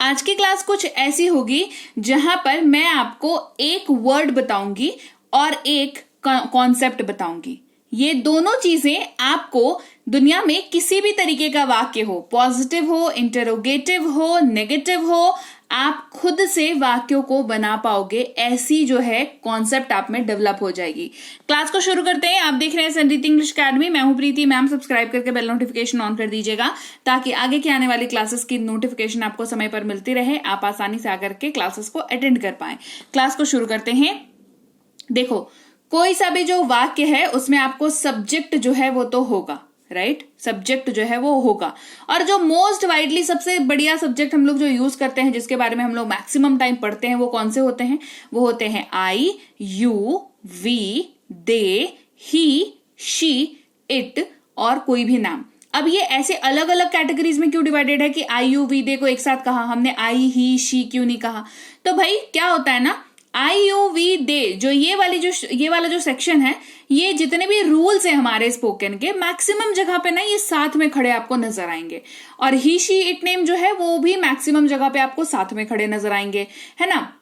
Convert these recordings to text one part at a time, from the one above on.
आज की क्लास कुछ ऐसी होगी जहां पर मैं आपको एक वर्ड बताऊंगी और एक कॉन्सेप्ट बताऊंगी। ये दोनों चीजें आपको दुनिया में किसी भी तरीके का वाक्य हो, पॉजिटिव हो, इंटरोगेटिव हो, नेगेटिव हो, आप खुद से वाक्यों को बना पाओगे। ऐसी जो है कॉन्सेप्ट आप में डेवलप हो जाएगी। क्लास को शुरू करते हैं। आप देख रहे हैं संरीति इंग्लिश अकेडमी। मैं हूं प्रीति मैम। सब्सक्राइब करके बेल नोटिफिकेशन ऑन कर दीजिएगा ताकि आगे की आने वाली क्लासेस की नोटिफिकेशन आपको समय पर मिलती रहे, आप आसानी से आकर के क्लासेस को अटेंड कर पाए। क्लास को शुरू करते हैं। देखो, कोई सा भी जो वाक्य है उसमें आपको सब्जेक्ट जो है वो तो होगा, राइट? सब्जेक्ट जो है वो होगा। और जो मोस्ट वाइडली सबसे बढ़िया सब्जेक्ट हम लोग जो यूज करते हैं, जिसके बारे में हम लोग मैक्सिमम टाइम पढ़ते हैं, वो कौन से होते हैं? वो होते हैं I, you, we, they, he, she, it और कोई भी नाम। अब ये ऐसे अलग अलग कैटेगरीज में क्यों डिवाइडेड है कि आई, यू, वी, दे को एक साथ कहा हमने? आई, ही, शी क्यों नहीं कहा? तो भाई क्या होता है ना, आई, यू, वी, दे, जो ये वाला जो सेक्शन है, ये जितने भी रूल्स हैं हमारे स्पोकन के, मैक्सिमम जगह पे ना ये साथ में खड़े आपको नजर आएंगे। और ही, शी, इट नेम जो है वो भी मैक्सिमम जगह पे आपको साथ में खड़े नजर आएंगे, है ना?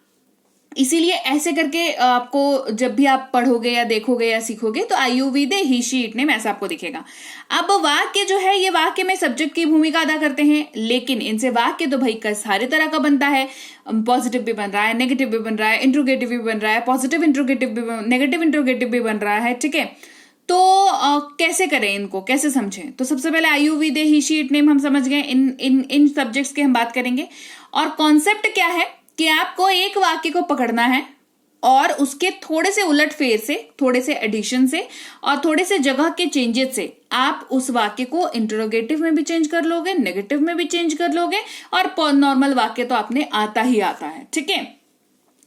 इसीलिए ऐसे करके आपको जब भी आप पढ़ोगे या देखोगे या सीखोगे तो I, you, we, they, he, she, it name ऐसा आपको दिखेगा। अब वाक्य जो है, ये वाक्य में सब्जेक्ट की भूमिका अदा करते हैं, लेकिन इनसे वाक्य तो भाई सारे तरह का बनता है। पॉजिटिव भी बन रहा है, नेगेटिव भी बन रहा है, इंट्रोगेटिव भी बन रहा है, पॉजिटिव इंट्रोगेटिव भी, नेगेटिव इंट्रोगेटिव भी बन रहा है, ठीक है? तो कैसे करें इनको, कैसे समझें? तो सबसे पहले I, you, we, they, he, she, it name हम समझ गए। इन सब्जेक्ट्स की हम बात करेंगे। और कॉन्सेप्ट क्या है कि आपको एक वाक्य को पकड़ना है और उसके थोड़े से उलट फेर से, थोड़े से एडिशन से और थोड़े से जगह के चेंजेस से आप उस वाक्य को इंटरोगेटिव में भी चेंज कर लोगे, नेगेटिव में भी चेंज कर लोगे और नॉर्मल वाक्य तो आपने आता ही आता है, ठीक है?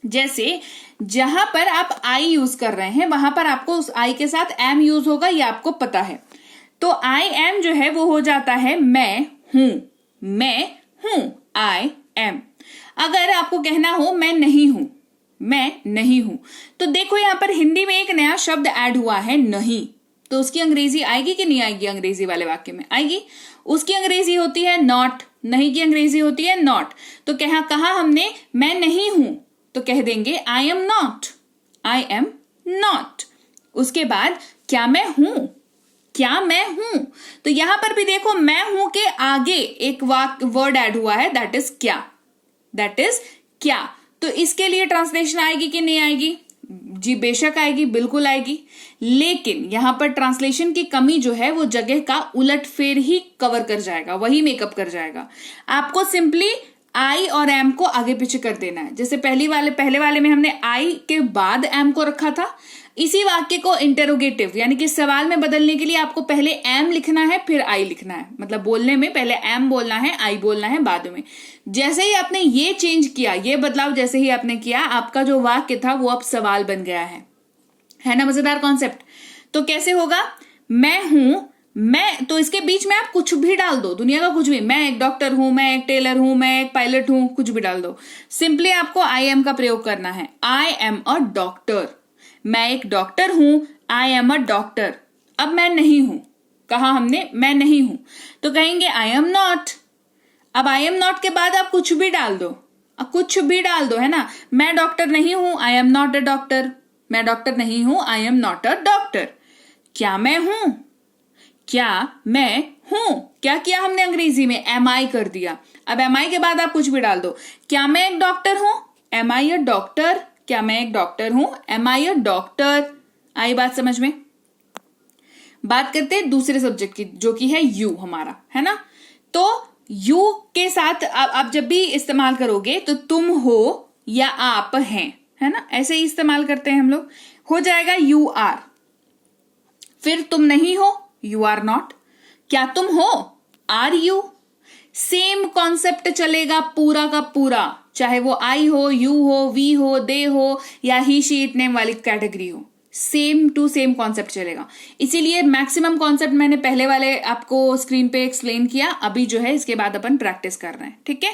जैसे जहां पर आप आई यूज कर रहे हैं वहां पर आपको उस आई के साथ एम यूज होगा, ये आपको पता है। तो आई एम जो है वो हो जाता है मैं हूं, आई एम। अगर आपको कहना हो मैं नहीं हूं, तो देखो यहां पर हिंदी में एक नया शब्द ऐड हुआ है, नहीं। तो उसकी अंग्रेजी आएगी कि नहीं आएगी? अंग्रेजी वाले वाक्य में आएगी। उसकी अंग्रेजी होती है नॉट, नहीं की अंग्रेजी होती है नॉट। तो कहा हमने मैं नहीं हूं, तो कह देंगे आई एम नॉट। उसके बाद क्या मैं हूं? तो यहां पर भी देखो मैं हूं के आगे एक वर्ड ऐड हुआ है, दैट इज क्या। तो इसके लिए ट्रांसलेशन आएगी कि नहीं आएगी? जी बेशक आएगी, बिल्कुल आएगी। लेकिन यहां पर ट्रांसलेशन की कमी जो है वो जगह का उलटफेर ही कवर कर जाएगा, वही मेकअप कर जाएगा। आपको सिंपली आई और एम को आगे पीछे कर देना है। जैसे पहले वाले में हमने आई के बाद एम को रखा था, इसी वाक्य को इंटरोगेटिव यानी कि सवाल में बदलने के लिए आपको पहले एम लिखना है फिर आई लिखना है। मतलब बोलने में पहले एम बोलना है, आई बोलना है बाद में। जैसे ही आपने ये चेंज किया, ये बदलाव जैसे ही आपने किया, आपका जो वाक्य था वो अब सवाल बन गया है ना? मजेदार कॉन्सेप्ट। तो कैसे होगा? मैं हूं, तो इसके बीच में आप कुछ भी डाल दो, दुनिया का कुछ भी। मैं एक डॉक्टर हूं, मैं एक टेलर हूं, मैं एक पायलट हूं, कुछ भी डाल दो। सिंपली आपको आई एम का प्रयोग करना है। आई एम अ डॉक्टर, मैं एक डॉक्टर हूं, आई एम अ डॉक्टर। अब मैं नहीं हूं, कहा हमने मैं नहीं हूं, तो कहेंगे आई एम नॉट। अब आई एम नॉट के बाद आप कुछ भी डाल दो, है ना? मैं डॉक्टर नहीं हूं, I am not a doctor. मैं डॉक्टर नहीं हूं, I am not a doctor. क्या मैं हूं? क्या किया हमने अंग्रेजी में? एम आई कर दिया। अब एम आई के बाद आप कुछ भी डाल दो। क्या मैं एक डॉक्टर हूं? Am I a doctor. क्या मैं एक डॉक्टर हूं? Am I a doctor. आई बात समझ में? बात करते हैं दूसरे सब्जेक्ट की, जो कि है यू हमारा, है ना? तो यू के साथ आप जब भी इस्तेमाल करोगे तो तुम हो या आप हैं, है ना? ऐसे ही इस्तेमाल करते हैं हम लोग। हो जाएगा यू आर। फिर तुम नहीं हो, यू आर नॉट। क्या तुम हो? Are you. सेम कॉन्सेप्ट चलेगा पूरा का पूरा, चाहे वो आई हो, यू हो, वी हो, दे हो या ही, शी, इट नेम वाली कैटेगरी हो। सेम टू सेम कॉन्सेप्ट चलेगा। इसीलिए मैक्सिमम कॉन्सेप्ट मैंने पहले वाले आपको स्क्रीन पे एक्सप्लेन किया। अभी जो है इसके बाद अपन प्रैक्टिस कर रहे हैं, ठीक है?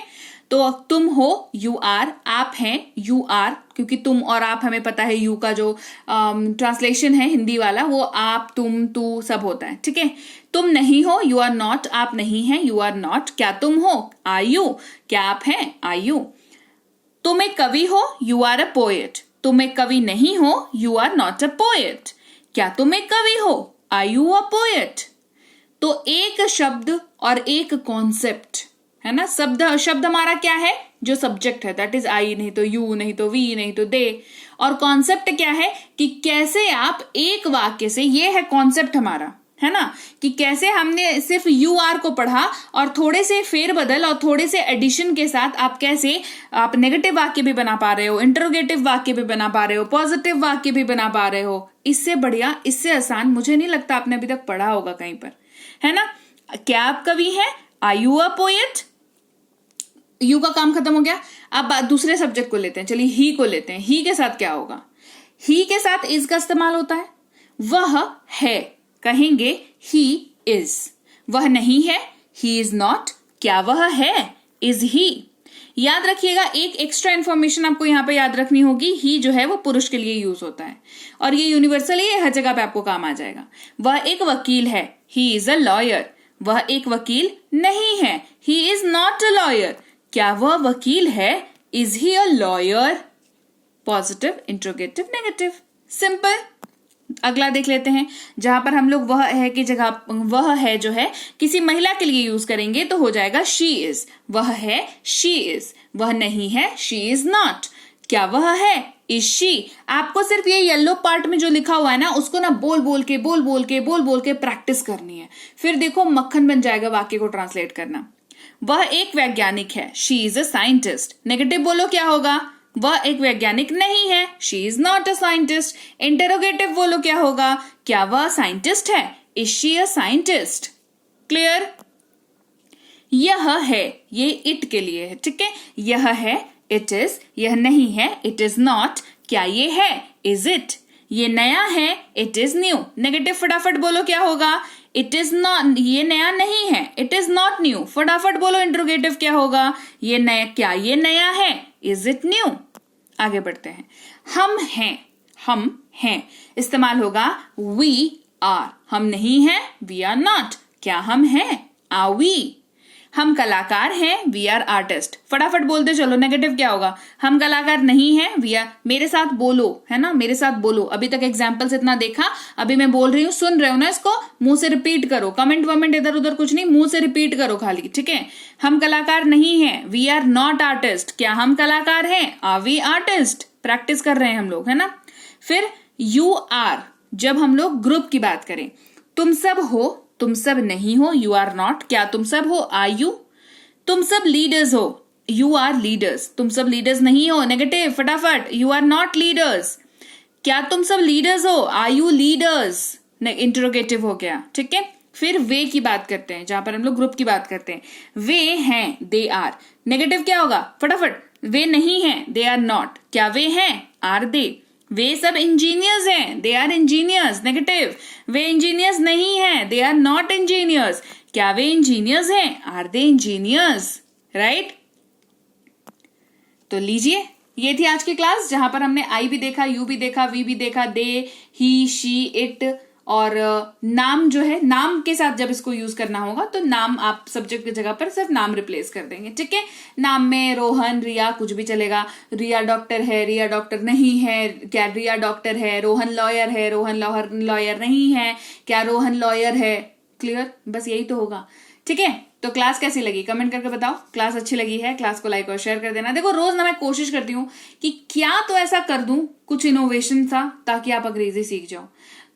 तो तुम हो, यू आर। आप हैं, यू आर, क्योंकि तुम और आप हमें पता है यू का जो ट्रांसलेशन है हिंदी वाला, वो आप, तुम, तू सब होता है, ठीक है? तुम नहीं हो, यू आर नॉट, आप नहीं हैं, यू आर नॉट, क्या तुम हो, आर यू, क्या आप हैं, आर यू। तुम एक कवि हो, यू आर अ पोएट, तुम एक कवि नहीं हो, you are not a poet, क्या तुम एक कवि हो, आर यू अ पोएट। तो एक शब्द और एक कॉन्सेप्ट है ना, शब्द हमारा क्या है, जो सब्जेक्ट है, दैट इज आई, नहीं तो यू, नहीं तो वी, नहीं तो दे। और कॉन्सेप्ट क्या है कि कैसे आप एक वाक्य से, ये है कॉन्सेप्ट हमारा, है ना, कि कैसे हमने सिर्फ यू आर को पढ़ा और थोड़े से फेरबदल और थोड़े से एडिशन के साथ आप कैसे आप नेगेटिव वाक्य भी बना पा रहे हो, इंटरोगेटिव वाक्य भी बना पा रहे हो, पॉजिटिव वाक्य भी बना पा रहे हो। इससे बढ़िया, इससे आसान मुझे नहीं लगता आपने अभी तक पढ़ा होगा कहीं पर, है ना। क्या आप कवि हैं, आर यू अ पोएट, यू का काम खत्म हो गया। अब दूसरे सब्जेक्ट को लेते हैं, चलिए ही को लेते हैं। ही के साथ क्या होगा, ही के साथ इज का इस्तेमाल होता है। वह है, कहेंगे ही इज। वह नहीं है, ही इज नॉट, क्या वह है, इज ही। याद रखिएगा, एक एक्स्ट्रा इंफॉर्मेशन आपको यहां पे याद रखनी होगी, ही जो है वो पुरुष के लिए यूज होता है और ये यूनिवर्सल है, हर जगह पे आपको काम आ जाएगा। वह एक वकील है, ही इज अ लॉयर। वह एक वकील नहीं है, he is not a lawyer, क्या वह वकील है, is he a lawyer. Positive, interrogative, negative, simple. अगला देख लेते हैं, जहां पर हम लोग वह है की जगह वह है जो है किसी महिला के लिए यूज करेंगे तो हो जाएगा शी इज। वह है, शी इज। वह नहीं है, शी इज नॉट, क्या वह है, इज शी। आपको सिर्फ ये येलो पार्ट में जो लिखा हुआ है ना, उसको ना बोल बोल के प्रैक्टिस करनी है, फिर देखो मक्खन बन जाएगा वाक्य को ट्रांसलेट करना। वह एक वैज्ञानिक है, she is a scientist. Negative बोलो क्या होगा, वह एक वैज्ञानिक नहीं है, she is not a scientist. Interrogative बोलो क्या होगा, क्या वह साइंटिस्ट है, is she a scientist. Clear. यह है, ये इट के लिए है, ठीक है। यह है, इट इज। यह नहीं है, इट इज नॉट, क्या ये है, इज इट। ये नया है, इट इज न्यू। नेगेटिव फटाफट बोलो क्या होगा, इट इज नॉट, ये नया नहीं है, इट इज नॉट न्यू। फटाफट बोलो इंट्रोगेटिव क्या होगा, ये नया, क्या ये नया है, इज इट न्यू। आगे बढ़ते हैं, हम हैं इस्तेमाल होगा वी आर। हम नहीं हैं, वी आर नॉट, क्या हम हैं, आर वी। हम कलाकार हैं, वी आर आर्टिस्ट। फटाफट बोलते चलो, नेगेटिव क्या होगा, हम कलाकार नहीं हैं, वी आर। मेरे साथ बोलो, है ना, मेरे साथ बोलो। अभी तक एग्जाम्पल्स इतना देखा, अभी मैं बोल रही हूँ, सुन रहे हो ना, इसको मुंह से रिपीट करो। कमेंट वमेंट इधर उधर कुछ नहीं, मुंह से रिपीट करो खाली, ठीक है। हम कलाकार नहीं हैं, वी आर नॉट आर्टिस्ट, क्या हम कलाकार हैं, आर वी आर्टिस्ट। प्रैक्टिस कर रहे हैं हम लोग, है ना। फिर यू आर, जब हम लोग ग्रुप की बात करें, तुम सब हो, तुम सब नहीं हो, यू आर नॉट, क्या तुम सब हो, आर यू। तुम सब लीडर्स हो, यू आर लीडर्स। तुम सब लीडर्स नहीं हो, नेगेटिव फटाफट, यू आर नॉट लीडर्स, क्या तुम सब लीडर्स हो, आर यू लीडर्स। इंटरोगेटिव हो गया, ठीक है। फिर वे की बात करते हैं, जहां पर हम लोग ग्रुप की बात करते हैं। वे हैं, दे आर। नेगेटिव क्या होगा, फटाफट, वे नहीं हैं, दे आर नॉट, क्या वे हैं, आर दे। वे सब इंजीनियर्स हैं, दे आर इंजीनियर्स। नेगेटिव, वे इंजीनियर्स नहीं हैं, दे आर नॉट इंजीनियर्स, क्या वे इंजीनियर्स हैं, आर दे इंजीनियर्स। राइट। तो लीजिए, ये थी आज की क्लास, जहां पर हमने आई भी देखा, यू भी देखा, वी भी देखा, दे, ही, शी, इट। और नाम जो है, नाम के साथ जब इसको यूज करना होगा तो नाम आप सब्जेक्ट की जगह पर सिर्फ नाम रिप्लेस कर देंगे, ठीक है। नाम में रोहन, रिया कुछ भी चलेगा। रिया डॉक्टर है, रिया डॉक्टर नहीं है, क्या रिया डॉक्टर है। रोहन लॉयर है, रोहन लॉयर नहीं है, क्या रोहन लॉयर है। क्लियर, बस यही तो होगा, ठीक है। तो क्लास कैसी लगी कमेंट करके बताओ। क्लास अच्छी लगी है, क्लास को लाइक और शेयर कर देना। देखो, रोज ना मैं कोशिश करती हूँ कि क्या तो ऐसा कर दूं, कुछ इनोवेशन सा, ताकि आप अंग्रेजी सीख जाओ।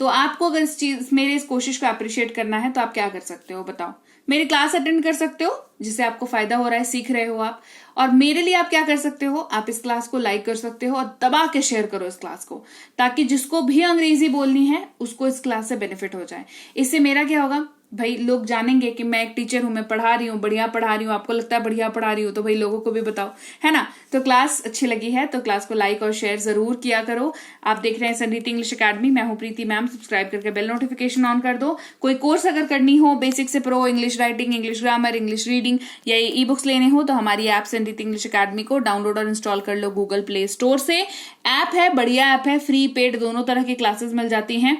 तो आपको अगर मेरे इस कोशिश को अप्रिशिएट करना है तो आप क्या कर सकते हो बताओ। मेरी क्लास अटेंड कर सकते हो, जिससे आपको फायदा हो रहा है, सीख रहे हो आप। और मेरे लिए आप क्या कर सकते हो, आप इस क्लास को लाइक कर सकते हो और दबा के शेयर करो इस क्लास को, ताकि जिसको भी अंग्रेजी बोलनी है उसको इस क्लास से बेनिफिट हो जाए। इससे मेरा क्या होगा भाई, लोग जानेंगे कि मैं एक टीचर हूं, मैं पढ़ा रही हूँ, बढ़िया पढ़ा रही हूँ। आपको लगता है बढ़िया पढ़ा रही हूँ, तो भाई लोगों को भी बताओ, है ना। तो क्लास अच्छी लगी है तो क्लास को लाइक और शेयर जरूर किया करो। आप देख रहे हैं संरीति इंग्लिश अकेडमी, मैं हूं प्रीति मैम। सब्सक्राइब करके बेल नोटिफिकेशन ऑन कर दो। कोई कोर्स अगर करनी हो, बेसिक से pro, English writing, English grammar, English reading, या ई बुक्स लेने हो, तो हमारी ऐप संरीति इंग्लिश अकेडमी को डाउनलोड और इंस्टॉल कर लो गूगल प्ले स्टोर से। ऐप है, बढ़िया ऐप है, फ्री पेड दोनों तरह की क्लासेस मिल जाती हैं।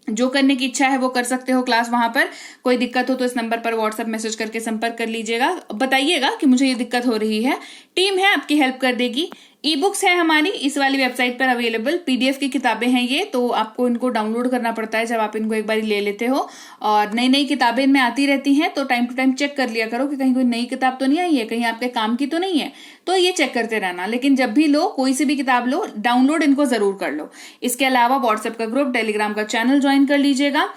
जो करने की इच्छा है वो कर सकते हो क्लास वहां पर। कोई दिक्कत हो तो इस नंबर पर व्हाट्सएप मैसेज करके संपर्क कर लीजिएगा, बताइएगा कि मुझे ये दिक्कत हो रही है। टीम है आपकी हेल्प कर देगी। ई बुक्स है हमारी इस वाली वेबसाइट पर अवेलेबल, पीडीएफ की किताबें हैं ये, तो आपको इनको डाउनलोड करना पड़ता है जब आप इनको एक बार ले लेते हो। और नई नई किताबें इनमें आती रहती हैं, तो टाइम टू टाइम चेक कर लिया करो कि कहीं कोई नई किताब तो नहीं आई है, कहीं आपके काम की तो नहीं है, तो ये चेक करते रहना। लेकिन जब भी लो, कोई सी भी किताब लो, डाउनलोड इनको जरूर कर लो। इसके अलावा व्हाट्सएप का ग्रुप, टेलीग्राम का चैनल ज्वाइन कर लीजिएगा,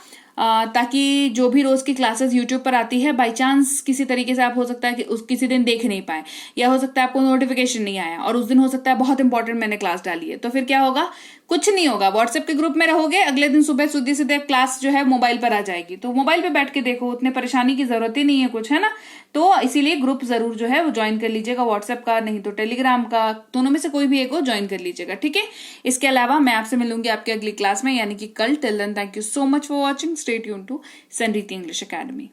ताकि जो भी रोज की क्लासेस यूट्यूब पर आती है, बाई चांस किसी तरीके से आप हो सकता है कि किसी दिन देख नहीं पाए, या हो सकता है आपको नोटिफिकेशन नहीं आया और उस दिन हो सकता है बहुत इंपॉर्टेंट मैंने क्लास डाली है, तो फिर क्या होगा? कुछ नहीं होगा। व्हाट्सएप के ग्रुप में रहोगे, अगले दिन सुबह सीधे सीधे क्लास जो है मोबाइल पर आ जाएगी, तो मोबाइल पे बैठ के देखो, उतने परेशानी की जरूरत ही नहीं है कुछ, है ना। तो इसीलिए ग्रुप जरूर जो है वो ज्वाइन कर लीजिएगा, व्हाट्सएप का नहीं तो टेलीग्राम का, दोनों में से कोई भी एक को ज्वाइन कर लीजिएगा, ठीक है। इसके अलावा मैं आपसे मिलूंगी आपकी अगली क्लास में, यानी कि कल। Till then thank you so much for watching, stay tuned to Sanriti English academy.